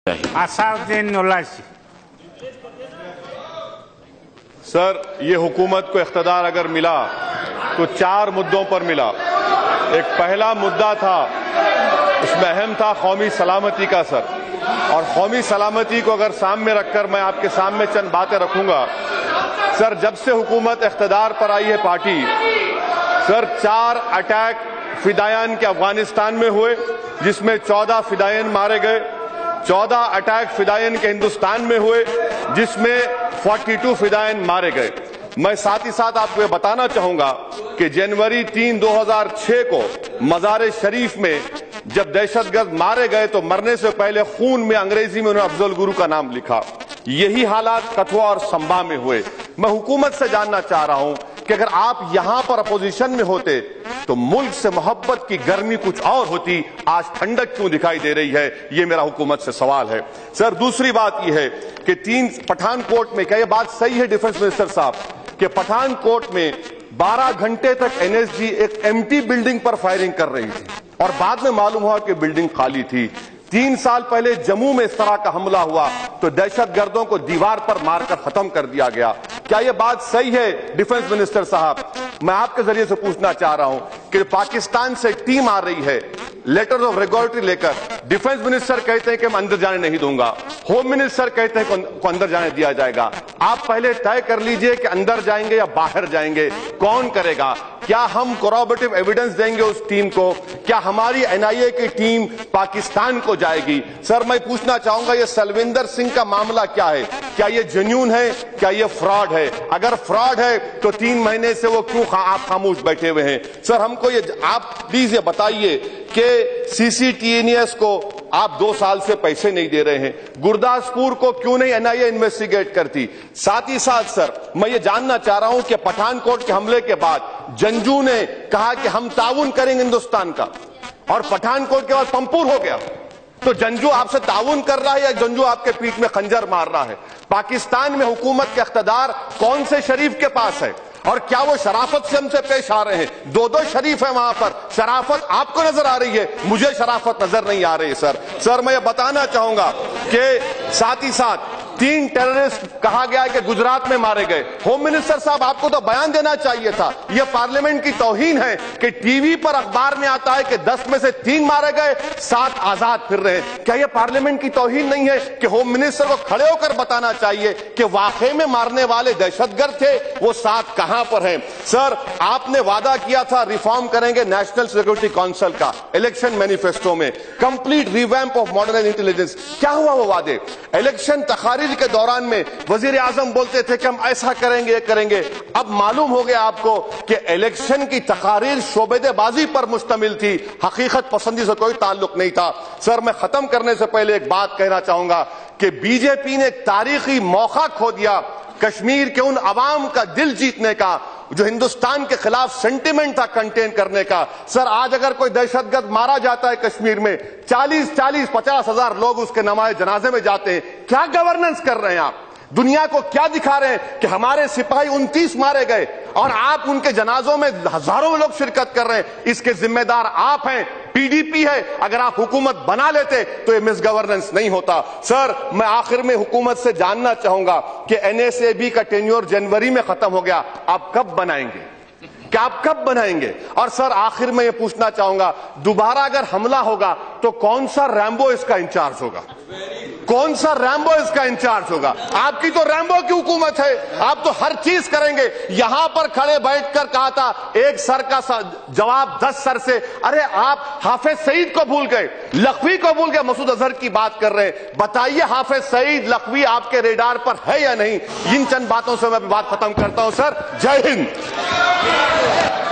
Asaduddin Owaisi. Sir, ये हुकूमत को इख्तिदार अगर मिला तो 4 मुद्दों पर मिला। एक पहला मुद्दा था, उसमें अहम था कौमी सलामती का सर, और कौमी सलामती को अगर सामने रखकर मैं आपके सामने चंद बातें रखूंगा। सर, जब से हुकूमत इख्तिदार पर आई है पार्टी, सर 4 अटैक फिदायन के अफगानिस्तान में हुए, जिसमें 14 फिदायन मारे गए। 14 अटैक फिदायन के हिंदुस्तान में हुए, जिसमें 42 फिदायन मारे गए। मैं साथ ही साथ आपको ये बताना चाहूंगा कि जनवरी 3, 2006 को मजार शरीफ में जब दहशतगर्द मारे गए तो मरने से पहले खून में अंग्रेजी में उन्होंने अफजल गुरु का नाम लिखा। यही हालात कठुआ और संबा में हुए। मैं हुकूमत से जानना चाह रहा हूं कि अगर आप यहां पर अपोजिशन में होते तो मुल्क से मोहब्बत की गर्मी कुछ और होती, आज ठंडक क्यों दिखाई दे रही है? ये मेरा हुकूमत से सवाल है। सर, दूसरी बात यह है कि 3 पठानकोट में, क्या यह बात सही है डिफेंस मिनिस्टर साहब कि पठानकोट में 12 घंटे तक एनएसजी एक एम्प्टी बिल्डिंग पर फायरिंग कर रही थी और बाद में मालूम हुआ कि बिल्डिंग खाली थी? 3 साल पहले जम्मू में इस तरह का हमला हुआ तो दहशतगर्दों को दीवार पर मारकर खत्म कर दिया गया। क्या यह बात सही है डिफेंस मिनिस्टर साहब? मैं आपके जरिए से पूछना चाह रहा हूं कि पाकिस्तान से टीम आ रही है लेटर ऑफ रेगुलेटरी लेकर, डिफेंस मिनिस्टर कहते हैं कि मैं अंदर जाने नहीं दूंगा, होम मिनिस्टर कहते हैं को अंदर जाने दिया जाएगा। आप पहले तय कर लीजिए कि अंदर जाएंगे या बाहर जाएंगे, कौन करेगा? क्या हम कोरोबोरेटिव एविडेंस देंगे उस टीम को? क्या हमारी एनआईए की टीम पाकिस्तान को जाएगी? सर, मैं पूछना चाहूंगा ये सलविंदर सिंह का मामला क्या है? क्या ये जेन्युइन है? क्या ये फ्रॉड है? अगर फ्रॉड है तो 3 महीने से वो क्यों आप खामोश बैठे हुए हैं? सर, हमको ये आप प्लीज ये बताइए कि सीसीटीएनएस को आप 2 साल से पैसे नहीं दे रहे हैं, गुरदासपुर को क्यों नहीं एनआईए इन्वेस्टिगेट करती? साथ ही साथ सर, मैं ये जानना चाह रहा हूं कि पठानकोट के हमले के बाद जंजू ने कहा कि हम ताउन करेंगे हिंदुस्तान का, और पठानकोट के बाद पंपूर हो गया, तो जंजू आपसे ताउन कर रहा है या जंजू आपके पीठ में खंजर मार रहा है? पाकिस्तान में हुकूमत के इख्तिदार कौन से शरीफ के पास है और क्या वो शराफत से हमसे पेश आ रहे हैं? 2 शरीफ है वहां पर। शराफत आपको नजर आ रही है, मुझे शराफत नजर नहीं आ रही है। सर, मैं ये बताना चाहूंगा कि साथ ही साथ 3 टेररिस्ट कहा गया है कि गुजरात में मारे गए। होम मिनिस्टर साहब, आपको तो बयान देना चाहिए था। यह पार्लियामेंट की तौहीन है कि टीवी पर अखबार में आता है कि 10 में से 3 मारे गए, 7 आजाद फिर रहे। क्या यह पार्लियामेंट की तौहीन नहीं है कि होम मिनिस्टर को खड़े होकर बताना चाहिए कि वाकई में मारने वाले दहशतगर्द थे, वो 7 कहां पर हैं? सर, आपने वादा किया था रिफॉर्म करेंगे नेशनल सिक्योरिटी काउंसिल का इलेक्शन मैनिफेस्टो में, complete revamp of modern intelligence. क्या हुआ वो वादे? इलेक्शन तकारीर के दौरान में वजीर आजम बोलते थे कि हम ऐसा करेंगे, ये करेंगे। अब मालूम हो गया आपको कि इलेक्शन की तकारीर शोबेदेबाजी पर मुश्तमिल थी, हकीकत पसंदी से कोई ताल्लुक नहीं था। सर, मैं खत्म करने से पहले एक बात कहना चाहूंगा कि बीजेपी ने एक तारीखी मौका खो दिया कश्मीर के उन अवाम का दिल जीतने का जो हिंदुस्तान के खिलाफ सेंटिमेंट था कंटेन करने का। सर, आज अगर कोई दहशतगर्द मारा जाता है कश्मीर में, 40-50 हजार लोग उसके नमाज़े जनाजे में जाते हैं। क्या गवर्नेंस कर रहे हैं आप? दुनिया को क्या दिखा रहे हैं कि हमारे सिपाही 29 मारे गए और आप उनके जनाजों में हजारों लोग शिरकत कर रहे हैं? इसके जिम्मेदार आप हैं, पीडीपी है। अगर आप हुकूमत बना लेते तो ये मिस गवर्नेंस नहीं होता। सर, मैं आखिर में हुकूमत से जानना चाहूंगा कि एनएसएबी का टेन्योर जनवरी में खत्म हो गया, आप कब बनाएंगे? क्या आप कब बनाएंगे? और सर, आखिर में ये पूछना चाहूंगा, दोबारा अगर हमला होगा तो कौन सा रैम्बो इसका इंचार्ज होगा? कौन सा रैम्बो इसका इंचार्ज होगा? आपकी तो रैम्बो की हुकूमत है, आप तो हर चीज करेंगे। यहां पर खड़े बैठकर कहा था एक सर का जवाब 10 सर से। अरे, आप हाफिज सईद को भूल गए, लखवी को भूल गए, मसूद अजहर की बात कर रहे हैं। बताइए, हाफिज सईद, लखवी आपके रेडार पर है या नहीं? इन चंद बातों से मैं बात खत्म करता हूं। सर, जय हिंद।